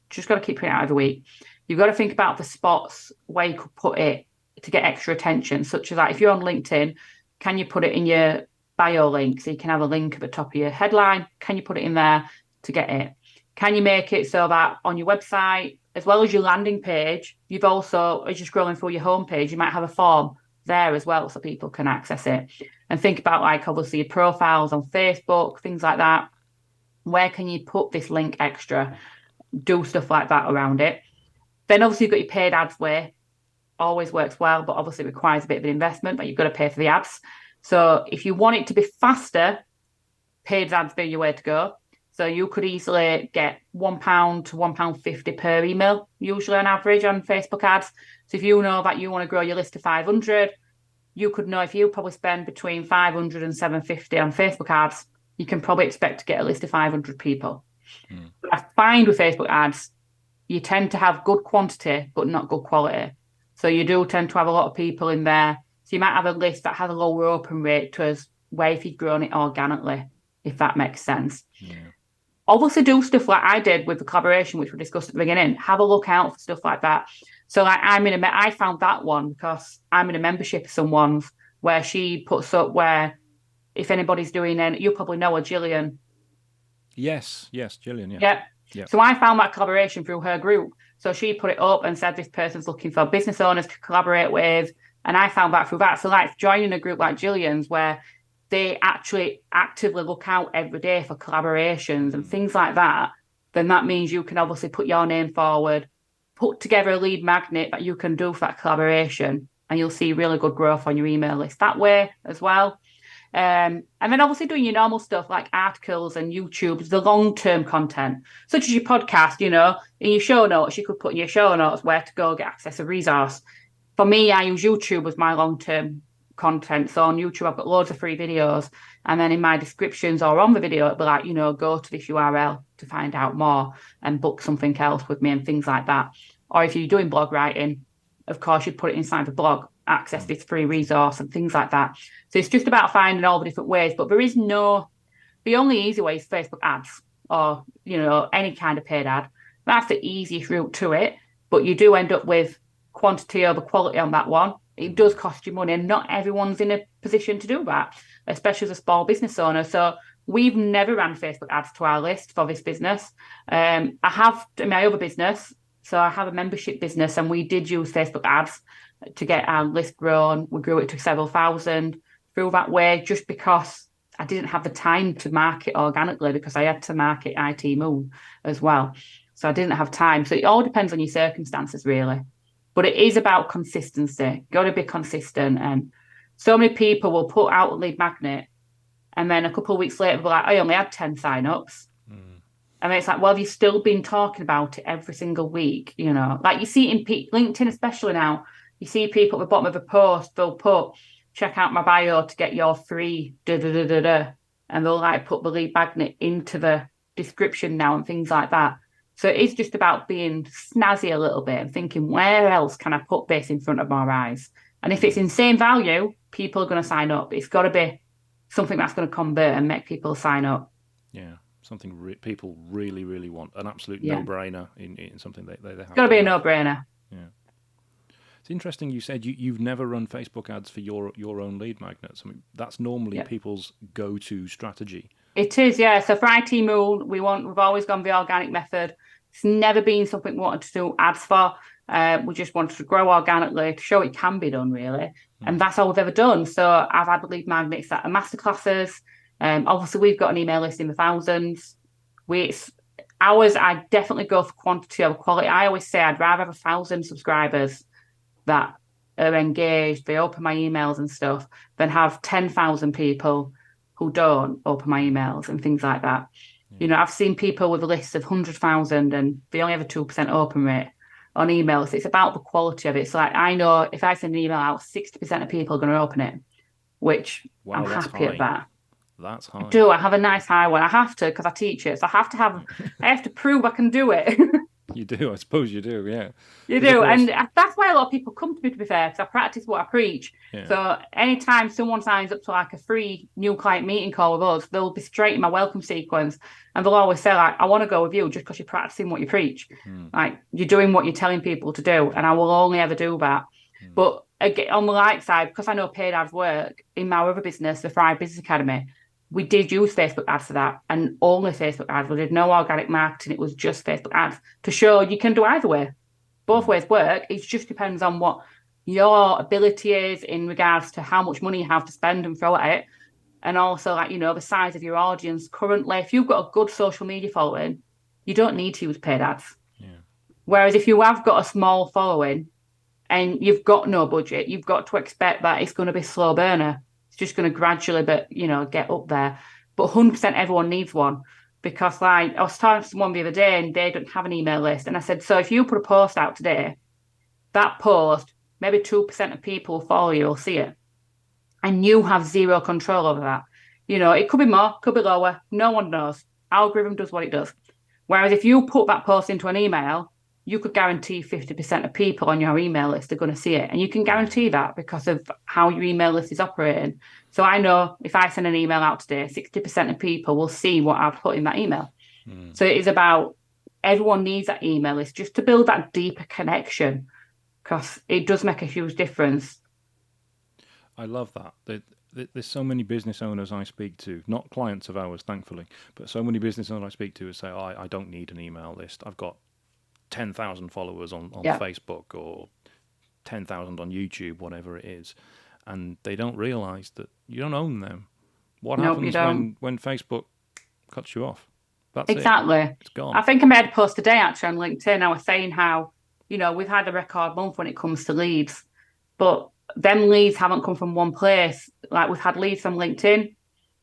just got to keep putting it out every week. You've got to think about the spots where you could put it to get extra attention, such as like if you're on LinkedIn, can you put it in your bio link. So you can have a link at the top of your headline. Can you put it in there to get it? Can you make it so that on your website, as well as your landing page, you've also, as you're scrolling through your homepage, you might have a form there as well so people can access it. And think about, like, obviously your profiles on Facebook, things like that. Where can you put this link extra? Do stuff like that around it. Then obviously you've got your paid ads way. Always works well, but obviously requires a bit of an investment, but you've got to pay for the ads. So if you want it to be faster, paid ads be your way to go. So you could easily get £1 to £1.50 per email, usually on average on Facebook ads. So if you know that you want to grow your list to 500, you could know if you probably spend between 500 and 750 on Facebook ads, you can probably expect to get a list of 500 people. But I find with Facebook ads, you tend to have good quantity, but not good quality. So you do tend to have a lot of people in there. So you might have a list that has a lower open rate to us, where if you'd grown it organically, if that makes sense. Yeah. Obviously do stuff like I did with the collaboration, which we discussed at the beginning. Have a look out for stuff like that. So like I found that one because I'm in a membership of someone's where she puts up where if anybody's doing it, you'll probably know her, Gillian. Yes, Gillian, Yeah. So I found that collaboration through her group. So she put it up and said this person's looking for business owners to collaborate with. And I found that through that. So like joining a group like Gillian's where they actually actively look out every day for collaborations and things like that, then that means you can obviously put your name forward, put together a lead magnet that you can do for that collaboration, and you'll see really good growth on your email list that way as well. And then obviously doing your normal stuff like articles and YouTube, the long-term content, such as your podcast, in your show notes, you could put in your show notes where to go get access to resource. For me, I use YouTube as my long-term content. So on YouTube, I've got loads of free videos. And then in my descriptions or on the video, it'll be like, go to this URL to find out more and book something else with me and things like that. Or if you're doing blog writing, of course, you'd put it inside the blog, access this free resource and things like that. So it's just about finding all the different ways. But the only easy way is Facebook ads or, any kind of paid ad. That's the easiest route to it. But you do end up with quantity over quality on that one. It does cost you money, and not everyone's in a position to do that, especially as a small business owner. So we've never ran Facebook ads to our list for this business. I have in my other business, so I have a membership business, and we did use Facebook ads to get our list grown. We grew it to several thousand through that way, just because I didn't have the time to market organically because I had to market IT Moon as well. So I didn't have time. So it all depends on your circumstances, really. But it is about consistency. Got to be consistent. And so many people will put out a lead magnet and then a couple of weeks later, they'll be like, I only had 10 sign-ups. And it's like, well, you've still been talking about it every single week, Like you see in LinkedIn, especially now, you see people at the bottom of a post, they'll put, check out my bio to get your free da-da-da-da-da. And they'll like put the lead magnet into the description now and things like that. So it is just about being snazzy a little bit and thinking, where else can I put this in front of my eyes? And if it's insane value, people are going to sign up. It's got to be something that's going to convert and make people sign up. Yeah, something people really, really want. An absolute no-brainer in something they have. It's got to be a no-brainer. Yeah. It's interesting you said you've never run Facebook ads for your own lead magnets. I mean, that's normally people's go-to strategy. It is, yeah. So for IT Moon, we've always gone the organic method. It's never been something we wanted to do ads for. We just wanted to grow organically to show it can be done, really. And that's all we've ever done. So I've had lead magnets that are masterclasses. Obviously, we've got an email list in the thousands. I definitely go for quantity over quality. I always say I'd rather have 1,000 subscribers that are engaged, they open my emails and stuff, than have 10,000 people who don't open my emails and things like that. I've seen people with a list of 100,000 and they only have a 2% open rate on emails. It's about the quality of it. So like, I know if I send an email out, 60% of people are going to open it, which I'm happy at that. That's high. I have a nice high one. I have to, because I teach it. So I have to prove I can do it. You do, I suppose you do, yeah. You do, and that's why a lot of people come to me, to be fair, because I practice what I preach. Yeah. So anytime someone signs up to like a free new client meeting call with us, they'll be straight in my welcome sequence, and they'll always say like, I want to go with you just because you're practicing what you preach. Like, you're doing what you're telling people to do, and I will only ever do that. But again, on the light side, because I know paid ads work in my other business, the Thrive Business Academy, we did use Facebook ads for that, and only Facebook ads. We did no organic marketing. It was just Facebook ads to show you can do either way. Both ways work. It just depends on what your ability is in regards to how much money you have to spend and throw at it. And also, like, the size of your audience currently. If you've got a good social media following, you don't need to use paid ads. Yeah. Whereas if you have got a small following and you've got no budget, you've got to expect that it's going to be a slow burner. It's just going to gradually, but get up there. But 100% everyone needs one, because like I was talking to someone the other day and they don't have an email list. And I said, so if you put a post out today, that post, maybe 2% of people who follow you will see it. And you have zero control over that. It could be more, could be lower. No one knows. Algorithm does what it does. Whereas if you put that post into an email, you could guarantee 50% of people on your email list are going to see it. And you can guarantee that because of how your email list is operating. So I know if I send an email out today, 60% of people will see what I've put in that email. So it is about, everyone needs that email list just to build that deeper connection, because it does make a huge difference. I love that. There's so many business owners I speak to, not clients of ours, thankfully, but so many business owners I speak to who say, I don't need an email list. I've got 10,000 followers on Facebook or 10,000 on YouTube, whatever it is. And they don't realise that you don't own them. What happens when Facebook cuts you off? That's exactly. It's gone. I think I made a post today actually on LinkedIn. I was saying how, we've had a record month when it comes to leads, but them leads haven't come from one place. Like, we've had leads from LinkedIn,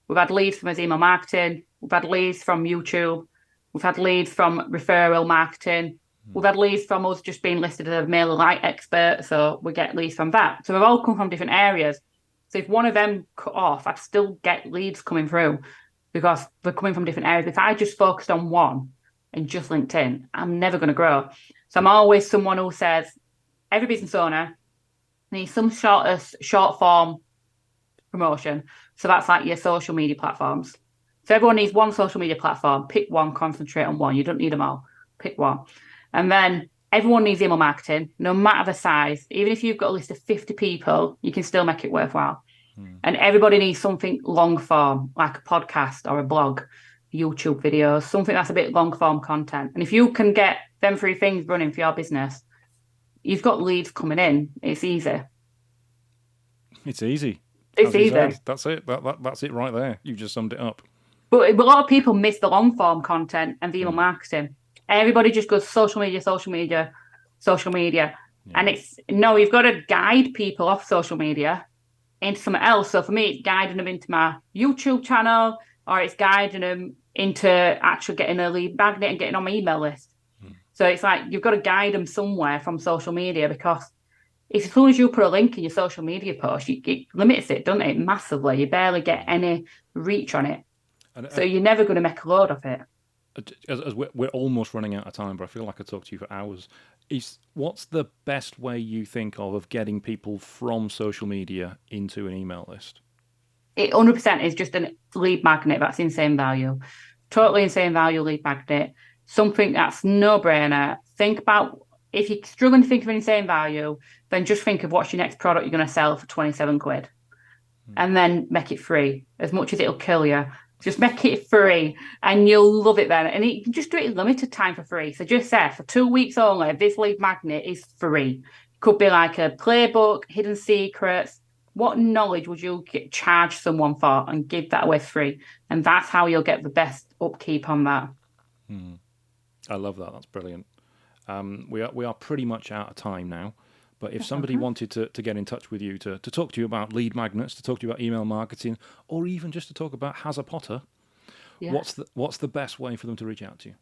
we've had leads from email marketing, we've had leads from YouTube, we've had leads from referral marketing, we've had leads from us just being listed as a mailer light expert, so we get leads from that. So they've all come from different areas. So if one of them cut off, I'd still get leads coming through because they're coming from different areas. If I just focused on one and just LinkedIn, I'm never going to grow. So I'm always someone who says every business owner needs some short form promotion. So that's like your social media platforms. So everyone needs one social media platform. Pick one, concentrate on one. You don't need them all. Pick one. And then everyone needs email marketing, no matter the size. Even if you've got a list of 50 people, you can still make it worthwhile. And everybody needs something long form, like a podcast or a blog, YouTube videos, something that's a bit long form content. And if you can get them three things running for your business, you've got leads coming in. It's easy. It's easy. It's easy. That's it. That's it right there. You just summed it up. But a lot of people miss the long form content and the email marketing. Everybody just goes social media. Yeah. And you've got to guide people off social media into something else. So for me, it's guiding them into my YouTube channel, or it's guiding them into actually getting a lead magnet and getting on my email list. So it's like you've got to guide them somewhere from social media, because as soon as you put a link in your social media post, it limits it, doesn't it? Massively. You barely get any reach on it. So you're never going to make a load of it. As we're almost running out of time, but I feel like I could talk to you for hours. What's the best way you think of getting people from social media into an email list? It 100% is just a lead magnet. That's insane value. Totally insane value lead magnet. Something that's no-brainer. Think about, if you're struggling to think of an insane value, then just think of what's your next product you're going to sell for 27 quid. And then make it free. As much as it'll kill you, just make it free and you'll love it then. And you can just do it in limited time for free. So just say for 2 weeks only, this lead magnet is free. It could be like a playbook, hidden secrets. What knowledge would you charge someone for and give that away free? And that's how you'll get the best upkeep on that. I love that. That's brilliant. We are pretty much out of time now. But if somebody wanted to get in touch with you, to talk to you about lead magnets, to talk to you about email marketing, or even just to talk about Has a Potter, what's the best way for them to reach out to you?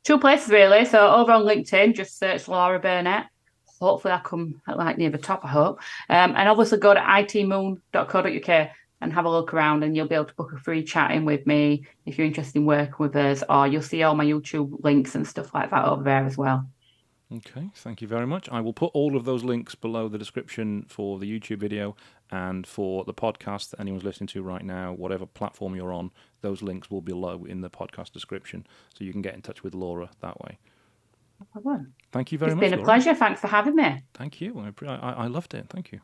2 places, really. So over on LinkedIn, just search Laura Burnett. Hopefully I'll come like near the top, I hope. And obviously go to itmoon.co.uk and have a look around, and you'll be able to book a free chat in with me if you're interested in working with us, or you'll see all my YouTube links and stuff like that over there as well. Okay, thank you very much. I will put all of those links below the description for the YouTube video and for the podcast that anyone's listening to right now, whatever platform you're on, those links will be below in the podcast description, so you can get in touch with Laura that way. No problem. Thank you very much, It's been a pleasure. Thanks for having me. Thank you. I loved it. Thank you.